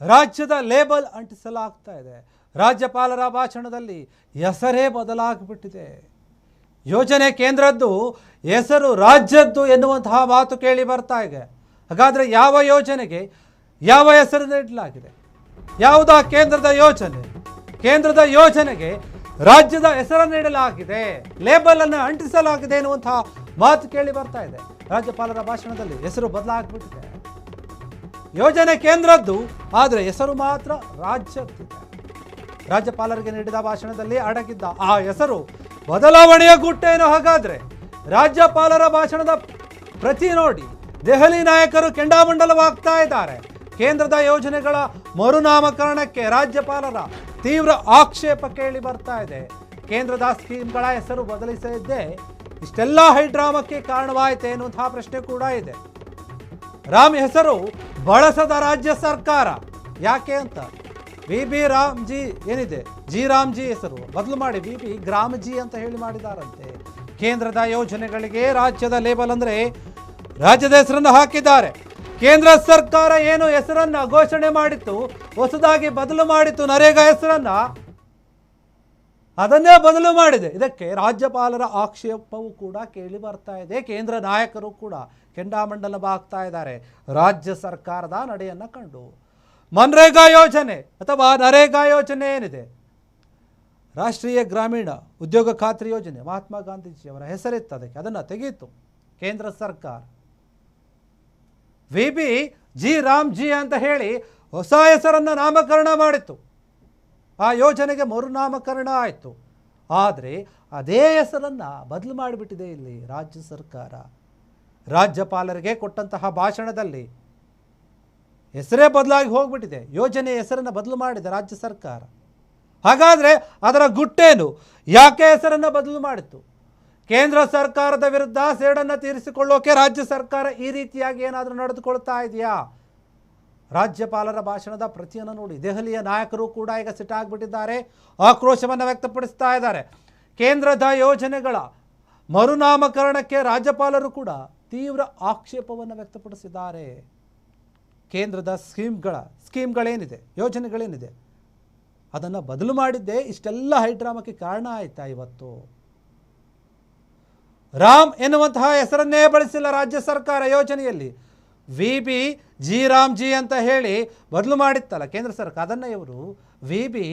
ರಾಜ್ಯದ ಲೇಬಲ್ ಅಂಟಿಸಲಾಗ್ತಾ ಇದೆ. ರಾಜ್ಯಪಾಲರ ಭಾಷಣದಲ್ಲಿ ಹೆಸರೇ ಬದಲಾಗಿಬಿಟ್ಟಿದೆ. ಯೋಜನೆ ಕೇಂದ್ರದ್ದು, ಹೆಸರು ರಾಜ್ಯದ್ದು ಎನ್ನುವಂತಹ ಮಾತು ಕೇಳಿ ಬರ್ತಾ ಇದೆ. ಹಾಗಾದರೆ ಯಾವ ಯೋಜನೆಗೆ ಯಾವ ಹೆಸರು ನೀಡಲಾಗಿದೆ? ಯಾವುದಾ ಕೇಂದ್ರದ ಯೋಜನೆ? ಕೇಂದ್ರದ ಯೋಜನೆಗೆ ರಾಜ್ಯದ ಹೆಸರನ್ನು ನೀಡಲಾಗಿದೆ, ಲೇಬಲ್ ಅನ್ನು ಅಂಟಿಸಲಾಗಿದೆ ಎನ್ನುವಂತಹ ಮಾತು ಕೇಳಿ ಬರ್ತಾ ಇದೆ. ರಾಜ್ಯಪಾಲರ ಭಾಷಣದಲ್ಲಿ ಹೆಸರು ಬದಲಾಗಿಬಿಟ್ಟಿದೆ. ಯೋಜನೆ ಕೇಂದ್ರದ್ದು, ಆದರೆ ಹೆಸರು ಮಾತ್ರ ರಾಜ್ಯದ್ದಿದೆ. ರಾಜ್ಯಪಾಲರಿಗೆ ನೀಡಿದ ಭಾಷಣದಲ್ಲಿ ಅಡಗಿದ್ದ ಆ ಹೆಸರು ಬದಲಾವಣೆಯ ಗುಟ್ಟೇನು? ಹಾಗಾದರೆ ರಾಜ್ಯಪಾಲರ ಭಾಷಣದ ಪ್ರತಿ ನೋಡಿ ದೆಹಲಿ ನಾಯಕರು ಕೆಂಡಾಮಂಡಲವಾಗ್ತಾ ಇದ್ದಾರೆ. ಕೇಂದ್ರದ ಯೋಜನೆಗಳ ಮರುನಾಮಕರಣಕ್ಕೆ ರಾಜ್ಯಪಾಲರ ತೀವ್ರ ಆಕ್ಷೇಪ ಕೇಳಿ ಬರ್ತಾ ಇದೆ. ಕೇಂದ್ರದ ಸ್ಕೀಮ್ಗಳ ಹೆಸರು ಬದಲಿಸದಿದ್ದೇ ಇಷ್ಟೆಲ್ಲ ಹೈಡ್ರಾಮಕ್ಕೆ ಕಾರಣವಾಯಿತೆ ಎನ್ನುವಂತಹ ಪ್ರಶ್ನೆ ಕೂಡ ಇದೆ. ರಾಮ್ ಹೆಸರು ಬಳಸದ ರಾಜ್ಯ ಸರ್ಕಾರ ಯಾಕೆ ಅಂತ ವಿ ರಾಮ್ಜಿ ಏನಿದೆ, ಜಿ ರಾಮ್ಜಿ ಹೆಸರು ಬದಲು ಮಾಡಿ ವಿ ಗ್ರಾಮಜಿ ಅಂತ ಹೇಳಿ ಮಾಡಿದಾರಂತೆ. ಕೇಂದ್ರದ ಯೋಜನೆಗಳಿಗೆ ರಾಜ್ಯದ ಲೇಬಲ್ ಅಂದರೆ ರಾಜ್ಯದ ಹೆಸರನ್ನು ಹಾಕಿದ್ದಾರೆ. ಕೇಂದ್ರ ಸರ್ಕಾರ ಏನು ಹೆಸರನ್ನ ಘೋಷಣೆ ಮಾಡಿತ್ತು, ಹೊಸದಾಗಿ ಬದಲು ಮಾಡಿತ್ತು ನರೇಗಾ ಹೆಸರನ್ನ, ಅದನ್ನೇ ಬದಲು ಮಾಡಿದೆ. ಇದಕ್ಕೆ ರಾಜ್ಯಪಾಲರ ಆಕ್ಷೇಪವೂ ಕೂಡ ಕೇಳಿ ಬರ್ತಾ ಇದೆ. ಕೇಂದ್ರ ನಾಯಕರು ಕೂಡ ಕೆಂಡಾಮಂಡಲವಾಗ್ತಾ ಇದ್ದಾರೆ ರಾಜ್ಯ ಸರ್ಕಾರದ ನಡೆಯನ್ನು ಕಂಡು. ಮನ್ರೇಗಾ ಯೋಜನೆ ಅಥವಾ ನರೇಗಾ ಯೋಜನೆ ಏನಿದೆ, ರಾಷ್ಟ್ರೀಯ ಗ್ರಾಮೀಣ ಉದ್ಯೋಗ ಖಾತ್ರಿ ಯೋಜನೆ, ಮಹಾತ್ಮ ಗಾಂಧೀಜಿಯವರ ಹೆಸರಿತ್ತು ಅದಕ್ಕೆ, ಅದನ್ನು ತೆಗೀತು ಕೇಂದ್ರ ಸರ್ಕಾರ. ವಿ ಜಿ ರಾಮ್ಜಿ ಅಂತ ಹೇಳಿ ಹೊಸ ಹೆಸರನ್ನು ನಾಮಕರಣ ಮಾಡಿತ್ತು. ಆ ಯೋಜನೆಗೆ ಮರುನಾಮಕರಣ ಆಯಿತು. ಆದರೆ ಅದೇ ಹೆಸರನ್ನು ಬದಲು ಮಾಡಿಬಿಟ್ಟಿದೆ ಇಲ್ಲಿ ರಾಜ್ಯ ಸರ್ಕಾರ. ರಾಜ್ಯಪಾಲರಿಗೆ ಕೊಟ್ಟಂತಹ ಭಾಷಣದಲ್ಲಿ ಹೆಸರೇ ಬದಲಾಗಿ ಹೋಗ್ಬಿಟ್ಟಿದೆ. ಯೋಜನೆ ಹೆಸರನ್ನು ಬದಲು ಮಾಡಿದೆ ರಾಜ್ಯ ಸರ್ಕಾರ. ಹಾಗಾದರೆ ಅದರ ಗುಟ್ಟೇನು? ಯಾಕೆ ಹೆಸರನ್ನು ಬದಲು ಮಾಡಿತ್ತು? ಕೇಂದ್ರ ಸರ್ಕಾರದ ವಿರುದ್ಧ ಸೇಡನ್ನು ತೀರಿಸಿಕೊಳ್ಳೋಕೆ ರಾಜ್ಯ ಸರ್ಕಾರ ಈ ರೀತಿಯಾಗಿ ಏನಾದರೂ ನಡೆದುಕೊಳ್ತಾ ಇದೆಯಾ? ರಾಜ್ಯಪಾಲರ ಭಾಷಣದ ಪ್ರತಿಯನ್ನು ನೋಡಿ ದೆಹಲಿಯ ನಾಯಕರು ಕೂಡ ಈಗ ಸಿಟ್ಟಾಗ್ಬಿಟ್ಟಿದ್ದಾರೆ, ಆಕ್ರೋಶವನ್ನು ವ್ಯಕ್ತಪಡಿಸ್ತಾ ಇದ್ದಾರೆ. ಕೇಂದ್ರದ ಯೋಜನೆಗಳ ಮರುನಾಮಕರಣಕ್ಕೆ ರಾಜ್ಯಪಾಲರು ಕೂಡ ತೀವ್ರ ಆಕ್ಷೇಪವನ್ನು ವ್ಯಕ್ತಪಡಿಸಿದ್ದಾರೆ. ಕೇಂದ್ರದ ಸ್ಕೀಮ್ಗಳೇನಿದೆ, ಯೋಜನೆಗಳೇನಿದೆ, ಅದನ್ನು ಬದಲು ಮಾಡಿದ್ದೇ ಇಷ್ಟೆಲ್ಲ ಹೈಡ್ರಾಮಕ್ಕೆ ಕಾರಣ ಆಯಿತಾ? ಇವತ್ತು ರಾಮ್ ಎನ್ನುವಂತಹ ಹೆಸರನ್ನೇ ಬಳಸಿಲ್ಲ ರಾಜ್ಯ ಸರ್ಕಾರ. ಯೋಜನೆಯಲ್ಲಿ ವಿ ಜಿ ರಾಮ್ಜಿ ಅಂತ ಹೇಳಿ ಬದಲು ಮಾಡಿತ್ತಲ್ಲ ಕೇಂದ್ರ ಸರ್ಕಾರ, ಅದನ್ನು ಇವರು ವಿ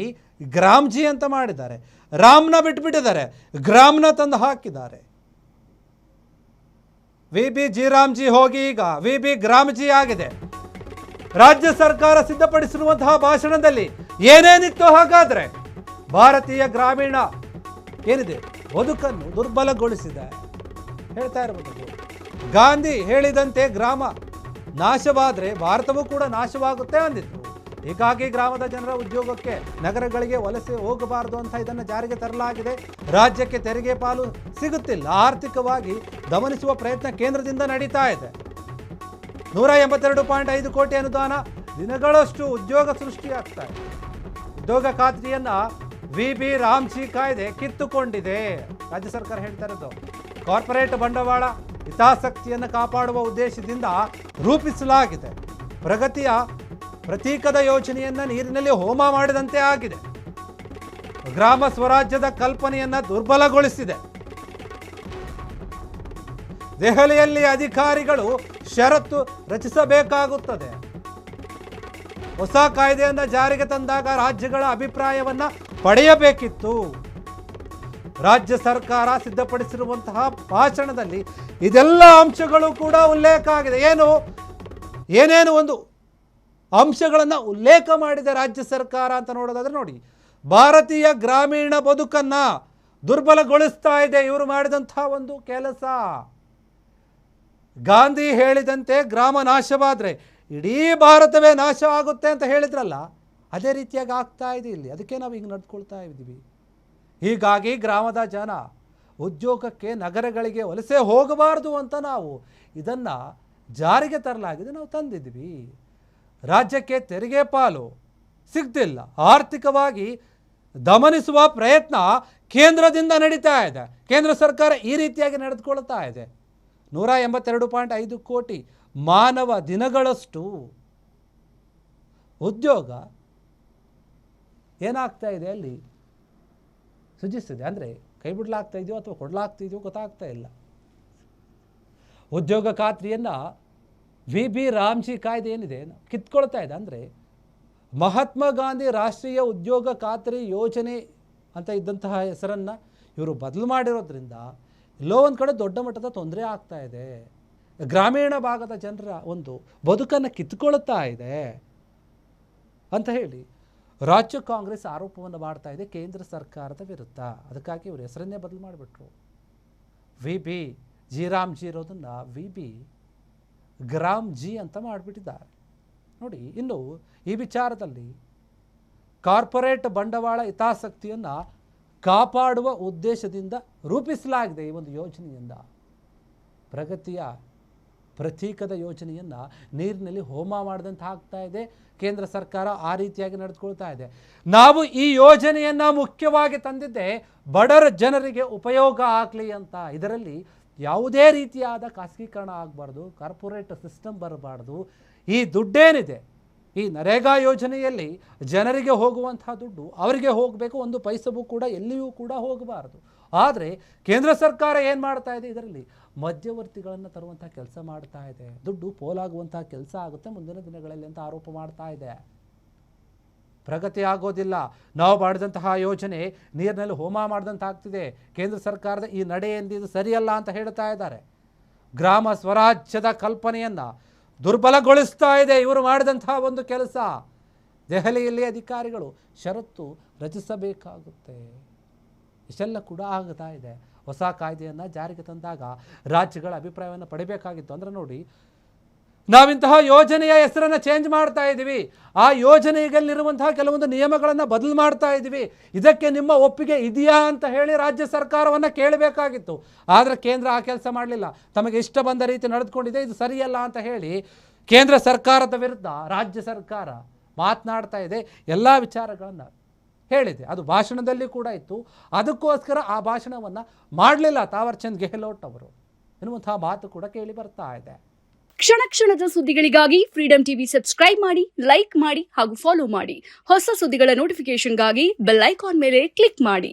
ಗ್ರಾಮ್ಜಿ ಅಂತ ಮಾಡಿದ್ದಾರೆ. ರಾಮ್ನ ಬಿಟ್ಬಿಟ್ಟಿದ್ದಾರೆ, ಗ್ರಾಮ್ನ ತಂದು ಹಾಕಿದ್ದಾರೆ. ವಿ ಜಿ ರಾಮ್ಜಿ ಹೋಗಿ ಈಗ ವಿ ಗ್ರಾಮ್ಜಿ ಆಗಿದೆ. ರಾಜ್ಯ ಸರ್ಕಾರ ಸಿದ್ಧಪಡಿಸಿರುವಂತಹ ಭಾಷಣದಲ್ಲಿ ಏನೇನಿತ್ತು? ಹಾಗಾದರೆ ಭಾರತೀಯ ಗ್ರಾಮೀಣ ಏನಿದೆ ಬದುಕನ್ನು ದುರ್ಬಲಗೊಳಿಸಿದೆ ಹೇಳ್ತಾ ಇರಬಹುದು. ಗಾಂಧಿ ಹೇಳಿದಂತೆ ಗ್ರಾಮ ನಾಶವಾದರೆ ಭಾರತವೂ ಕೂಡ ನಾಶವಾಗುತ್ತೆ ಅಂದಿತ್ತು. ಹೀಗಾಗಿ ಗ್ರಾಮದ ಜನರ ಉದ್ಯೋಗಕ್ಕೆ ನಗರಗಳಿಗೆ ವಲಸೆ ಹೋಗಬಾರದು ಅಂತ ಇದನ್ನು ಜಾರಿಗೆ ತರಲಾಗಿದೆ. ರಾಜ್ಯಕ್ಕೆ ತೆರಿಗೆ ಪಾಲು ಸಿಗುತ್ತಿಲ್ಲ, ಆರ್ಥಿಕವಾಗಿ ದಮನಿಸುವ ಪ್ರಯತ್ನ ಕೇಂದ್ರದಿಂದ ನಡೀತಾ ಇದೆ. 182.5 ಕೋಟಿ ಅನುದಾನ, ದಿನಗಳಷ್ಟು ಉದ್ಯೋಗ ಸೃಷ್ಟಿಯಾಗ್ತಾ ಇದೆ. ಉದ್ಯೋಗ ಖಾತ್ರಿಯನ್ನು ವಿ ರಾಮ್ಜಿ ಕಾಯ್ದೆ ಕಿತ್ತುಕೊಂಡಿದೆ. ರಾಜ್ಯ ಸರ್ಕಾರ ಹೇಳ್ತಾ ಇರೋದು ಕಾರ್ಪೊರೇಟ್ ಬಂಡವಾಳ ಹಿತಾಸಕ್ತಿಯನ್ನು ಕಾಪಾಡುವ ಉದ್ದೇಶದಿಂದ ರೂಪಿಸಲಾಗಿದೆ. ಪ್ರಗತಿಯ ಪ್ರತೀಕದ ಯೋಜನೆಯನ್ನು ನೀರಿನಲ್ಲಿ ಹೋಮ ಮಾಡಿದಂತೆ ಆಗಿದೆ. ಗ್ರಾಮ ಸ್ವರಾಜ್ಯದ ಕಲ್ಪನೆಯನ್ನು ದುರ್ಬಲಗೊಳಿಸಿದೆ. ದೆಹಲಿಯಲ್ಲಿ ಅಧಿಕಾರಿಗಳು ಷರತ್ತು ರಚಿಸಬೇಕಾಗುತ್ತದೆ. ಹೊಸ ಕಾಯ್ದೆಯನ್ನು ಜಾರಿಗೆ ತಂದಾಗ ರಾಜ್ಯಗಳ ಅಭಿಪ್ರಾಯವನ್ನು ಪಡೆಯಬೇಕಿತ್ತು. ರಾಜ್ಯ ಸರ್ಕಾರ ಸಿದ್ಧಪಡಿಸಿರುವಂತಹ ಭಾಷಣದಲ್ಲಿ ಇದೆಲ್ಲ ಅಂಶಗಳು ಕೂಡ ಉಲ್ಲೇಖ ಆಗಿದೆ. ಏನೇನು ಒಂದು ಅಂಶಗಳನ್ನು ಉಲ್ಲೇಖ ಮಾಡಿದೆ ರಾಜ್ಯ ಸರ್ಕಾರ ಅಂತ ನೋಡೋದಾದ್ರೆ ನೋಡಿ, ಭಾರತೀಯ ಗ್ರಾಮೀಣ ಬದುಕನ್ನು ದುರ್ಬಲಗೊಳಿಸ್ತಾ ಇದೆ ಇವರು ಮಾಡಿದಂತಹ ಒಂದು ಕೆಲಸ. ಗಾಂಧಿ ಹೇಳಿದಂತೆ ಗ್ರಾಮ ನಾಶವಾದರೆ ಇಡೀ ಭಾರತವೇ ನಾಶ ಆಗುತ್ತೆ ಅಂತ ಹೇಳಿದ್ರಲ್ಲ, ಅದೇ ರೀತಿಯಾಗಿ ಆಗ್ತಾ ಇದೆ ಇಲ್ಲಿ. ಅದಕ್ಕೆ ನಾವು ಹಿಂಗೆ ನಡ್ಕೊಳ್ತಾ ಇದ್ದೀವಿ. ಹೀಗಾಗಿ ಗ್ರಾಮದ ಜನ ಉದ್ಯೋಗಕ್ಕೆ ನಗರಗಳಿಗೆ ವಲಸೆ ಹೋಗಬಾರ್ದು ಅಂತ ನಾವು ಇದನ್ನು ಜಾರಿಗೆ ತರಲಾಗಿದೆ, ನಾವು ತಂದಿದ್ವಿ. ರಾಜ್ಯಕ್ಕೆ ತೆರಿಗೆ ಪಾಲು ಸಿಗ್ತಿಲ್ಲ, ಆರ್ಥಿಕವಾಗಿ ದಮನಿಸುವ ಪ್ರಯತ್ನ ಕೇಂದ್ರದಿಂದ ನಡೀತಾ ಇದೆ. ಕೇಂದ್ರ ಸರ್ಕಾರ ಈ ರೀತಿಯಾಗಿ ನಡೆದುಕೊಳ್ತಾ ಇದೆ. 182.5 ಕೋಟಿ ಮಾನವ ದಿನಗಳಷ್ಟು ಉದ್ಯೋಗ ಏನಾಗ್ತಾ ಇದೆ ಅಲ್ಲಿ ಸೃಜಿಸ್ತಿದೆ. ಅಂದರೆ ಕೈ ಬಿಡಲಾಗ್ತಾ ಇದೆಯೋ ಅಥವಾ ಕೊಡಲಾಗ್ತಿದೆಯೋ ಗೊತ್ತಾಗ್ತಾ ಇಲ್ಲ. ಉದ್ಯೋಗ ಖಾತ್ರಿಯನ್ನು VB ರಾಮ್ಜಿ ಕಾಯ್ದೆ ಏನಿದೆ ಕಿತ್ಕೊಳ್ತಾ ಇದೆ. ಅಂದರೆ ಮಹಾತ್ಮ ಗಾಂಧಿ ರಾಷ್ಟ್ರೀಯ ಉದ್ಯೋಗ ಖಾತ್ರಿ ಯೋಜನೆ ಅಂತ ಇದ್ದಂತಹ ಹೆಸರನ್ನು ಇವರು ಬದಲು ಮಾಡಿರೋದ್ರಿಂದ ಎಲ್ಲೋ ಒಂದು ಕಡೆ ದೊಡ್ಡ ಮಟ್ಟದ ತೊಂದರೆ ಆಗ್ತಾ ಇದೆ. ಗ್ರಾಮೀಣ ಭಾಗದ ಜನರ ಒಂದು ಬದುಕನ್ನು ಕಿತ್ಕೊಳ್ತಾ ಇದೆ ಅಂತ ಹೇಳಿ ರಾಜ್ಯ ಕಾಂಗ್ರೆಸ್ ಆರೋಪವನ್ನು ಮಾಡ್ತಾ ಇದೆ ಕೇಂದ್ರ ಸರ್ಕಾರದ ವಿರುದ್ಧ. ಅದಕ್ಕಾಗಿ ಇವರು ಹೆಸರನ್ನೇ ಬದಲು ಮಾಡಿಬಿಟ್ರು. VB ರಾಮ್ಜಿ ಇರೋದನ್ನು VB ಗ್ರಾಮ್ಜಿ ಅಂತ ಮಾಡಿಬಿಟ್ಟಿದ್ದಾರೆ ನೋಡಿ. ಇನ್ನು ಈ ವಿಚಾರದಲ್ಲಿ ಕಾರ್ಪೊರೇಟ್ ಬಂಡವಾಳ ಹಿತಾಸಕ್ತಿಯನ್ನು ಕಾಪಾಡುವ ಉದ್ದೇಶದಿಂದ ರೂಪಿಸಲಾಗಿದೆ ಈ ಒಂದು ಯೋಜನೆಯಿಂದ. ಪ್ರಗತಿಯ ಪ್ರತೀಕದ ಯೋಜನೆಯನ್ನು ನೀರಿನಲ್ಲಿ ಹೋಮ ಮಾಡಿದಂತೆ ಆಗ್ತಾ ಇದೆ. ಕೇಂದ್ರ ಸರ್ಕಾರ ಆ ರೀತಿಯಾಗಿ ನಡೆದುಕೊಳ್ತಾ ಇದೆ. ನಾವು ಈ ಯೋಜನೆಯನ್ನು ಮುಖ್ಯವಾಗಿ ತಂದಿದ್ದೆ ಬಡರ ಜನರಿಗೆ ಉಪಯೋಗ ಆಗಲಿ ಅಂತ. ಇದರಲ್ಲಿ ಯಾವುದೇ ರೀತಿಯಾದ ಖಾಸಗೀಕರಣ ಆಗಬಾರ್ದು, ಕಾರ್ಪೊರೇಟ್ ಸಿಸ್ಟಮ್ ಬರಬಾರ್ದು. ಈ ದುಡ್ಡೇನಿದೆ ಈ ನರೇಗಾ ಯೋಜನೆಯಲ್ಲಿ ಜನರಿಗೆ ಹೋಗುವಂತಹ ದುಡ್ಡು ಅವರಿಗೆ ಹೋಗಬೇಕು, ಒಂದು ಪೈಸವೂ ಕೂಡ ಎಲ್ಲಿಯೂ ಕೂಡ ಹೋಗಬಾರ್ದು. ಆದರೆ ಕೇಂದ್ರ ಸರ್ಕಾರ ಏನು ಮಾಡ್ತಾ ಇದೆ, ಇದರಲ್ಲಿ ಮಧ್ಯವರ್ತಿಗಳನ್ನು ತರುವಂಥ ಕೆಲಸ ಮಾಡ್ತಾ ಇದೆ. ದುಡ್ಡು ಪೋಲಾಗುವಂತಹ ಕೆಲಸ ಆಗುತ್ತೆ ಮುಂದಿನ ದಿನಗಳಲ್ಲಿ ಅಂತ ಆರೋಪ ಮಾಡ್ತಾ ಇದೆ. ಪ್ರಗತಿ ಆಗೋದಿಲ್ಲ, ನಾವು ಮಾಡಿದಂತಹ ಯೋಜನೆ ನೀರಿನಲ್ಲಿ ಹೋಮ ಮಾಡಿದಂತಾಗ್ತಿದೆ. ಕೇಂದ್ರ ಸರ್ಕಾರದ ಈ ನಡೆ ಎಂದಿದ್ದು ಸರಿಯಲ್ಲ ಅಂತ ಹೇಳ್ತಾ ಇದ್ದಾರೆ. ಗ್ರಾಮ ಸ್ವರಾಜ್ಯದ ಕಲ್ಪನೆಯನ್ನು ದುರ್ಬಲಗೊಳಿಸ್ತಾ ಇದೆ ಇವರು ಮಾಡಿದಂತಹ ಒಂದು ಕೆಲಸ. ದೆಹಲಿಯಲ್ಲಿ ಅಧಿಕಾರಿಗಳು ಷರತ್ತು ರಚಿಸಬೇಕಾಗುತ್ತೆ. ಇಷ್ಟೆಲ್ಲ ಕೂಡ ಆಗ್ತಾ ಇದೆ. ಹೊಸ ಕಾಯ್ದೆಯನ್ನು ಜಾರಿಗೆ ತಂದಾಗ ರಾಜ್ಯಗಳ ಅಭಿಪ್ರಾಯವನ್ನು ಪಡಿಬೇಕಾಗಿತ್ತು. ಅಂದರೆ ನೋಡಿ, ನಾವಿಂತಹ ಯೋಜನೆಯ ಹೆಸರನ್ನು ಚೇಂಜ್ ಮಾಡ್ತಾ ಇದ್ದೀವಿ, ಆ ಯೋಜನೆಯಲ್ಲಿರುವಂತಹ ಕೆಲವೊಂದು ನಿಯಮಗಳನ್ನು ಬದಲು ಮಾಡ್ತಾ ಇದ್ದೀವಿ, ಇದಕ್ಕೆ ನಿಮ್ಮ ಒಪ್ಪಿಗೆ ಇದೆಯಾ ಅಂತ ಹೇಳಿ ರಾಜ್ಯ ಸರ್ಕಾರವನ್ನು ಕೇಳಬೇಕಾಗಿತ್ತು. ಆದರೆ ಕೇಂದ್ರ ಆ ಕೆಲಸ ಮಾಡಲಿಲ್ಲ. ತಮಗೆ ಇಷ್ಟ ಬಂದ ರೀತಿ ನಡೆದುಕೊಂಡಿದೆ, ಇದು ಸರಿಯಲ್ಲ ಅಂತ ಹೇಳಿ ಕೇಂದ್ರ ಸರ್ಕಾರದ ವಿರುದ್ಧ ರಾಜ್ಯ ಸರ್ಕಾರ ಮಾತನಾಡ್ತಾ ಇದೆ. ಎಲ್ಲ ವಿಚಾರಗಳನ್ನು ಹೇಳಿದೆ. ಅದು ಭಾಷಣದಲ್ಲಿ ಕೂಡ ಇತ್ತು. ಅದಕ್ಕೋಸ್ಕರ ಆ ಭಾಷಣವನ್ನು ಮಾಡಲಿಲ್ಲ ತಾವರ್ಚಂದ್ ಗೆಹ್ಲೋಟ್ ಅವರು ಎನ್ನುವಂತಹ ಮಾತು ಕೂಡ ಕೇಳಿ ಬರ್ತಾ ಇದೆ. ಕ್ಷಣ ಕ್ಷಣದ ಸುದ್ದಿಗಳಿಗಾಗಿ ಫ್ರೀಡಂ ಟಿವಿ ಸಬ್ಸ್ಕ್ರೈಬ್ ಮಾಡಿ, ಲೈಕ್ ಮಾಡಿ ಹಾಗೂ ಫಾಲೋ ಮಾಡಿ. ಹೊಸ ಸುದ್ದಿಗಳ ನೋಟಿಫಿಕೇಶನ್ಗಾಗಿ ಬೆಲ್ ಐಕಾನ್ ಮೇಲೆ ಕ್ಲಿಕ್ ಮಾಡಿ.